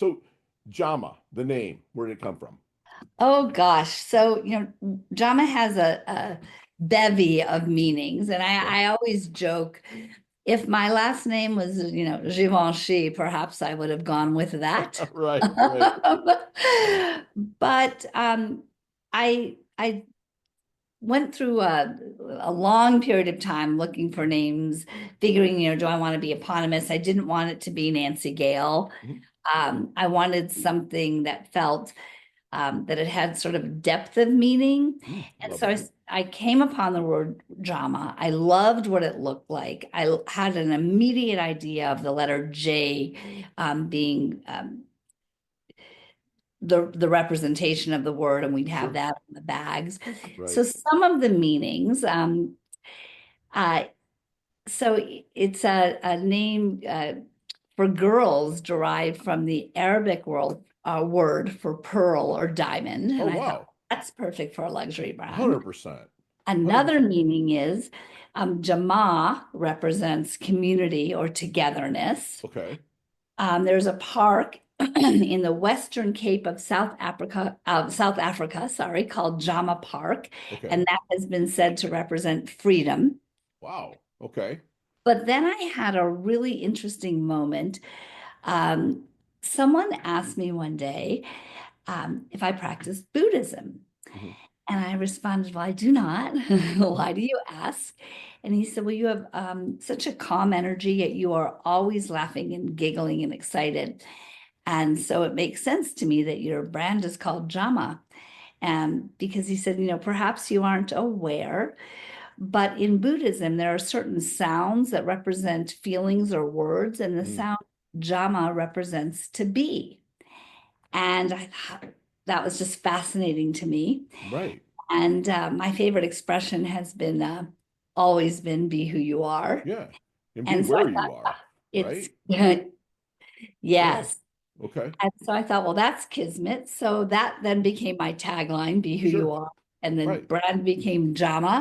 So Jama, the name, where did it come from? Oh gosh. So, Jama has a bevy of meanings. And Okay. I always joke, if my last name was, Givenchy, perhaps I would have gone with that. Right, right. But I went through a long period of time looking for names, figuring, do I want to be eponymous? I didn't want it to be Nancy Gale. Mhm. I wanted something that felt that it had sort of depth of meaning. And Love so it. I came upon the word drama. I loved what it looked like. I had an immediate idea of the letter J being the representation of the word, and we'd have Sure. that on the bags. Right. So some of the meanings, uh, so it's a name for girls derived from the Arabic word for pearl or diamond. Oh, And I thought wow. that's perfect for a luxury brand. 100%. Another 100%. meaning is Jama represents community or togetherness. Okay. There's a park in the Western Cape of South Africa, sorry, called Jama Park, Okay. and that has been said to represent freedom. Wow. Okay. But then I had a really interesting moment. Um, Someone asked me one day if I practiced Buddhism. Mhm. And I responded, well, I do not. Why do you ask? And he said, well, you have such a calm energy, yet you are always laughing and giggling and excited. And so it makes sense to me that your brand is called Jama. And because he said, perhaps you aren't aware, but in Buddhism, there are certain sounds that represent feelings or words, and the Mm. sound Jama represents to be. And I thought that was just fascinating to me. Right. And my favorite expression has been always been be who you are. Yeah. And be And so I where you thought are. it's Right. Yeah. yes. Okay. And so I thought, well, that's kismet. So that then became my tagline, be who you Sure. are. And then Right. brand became Jama.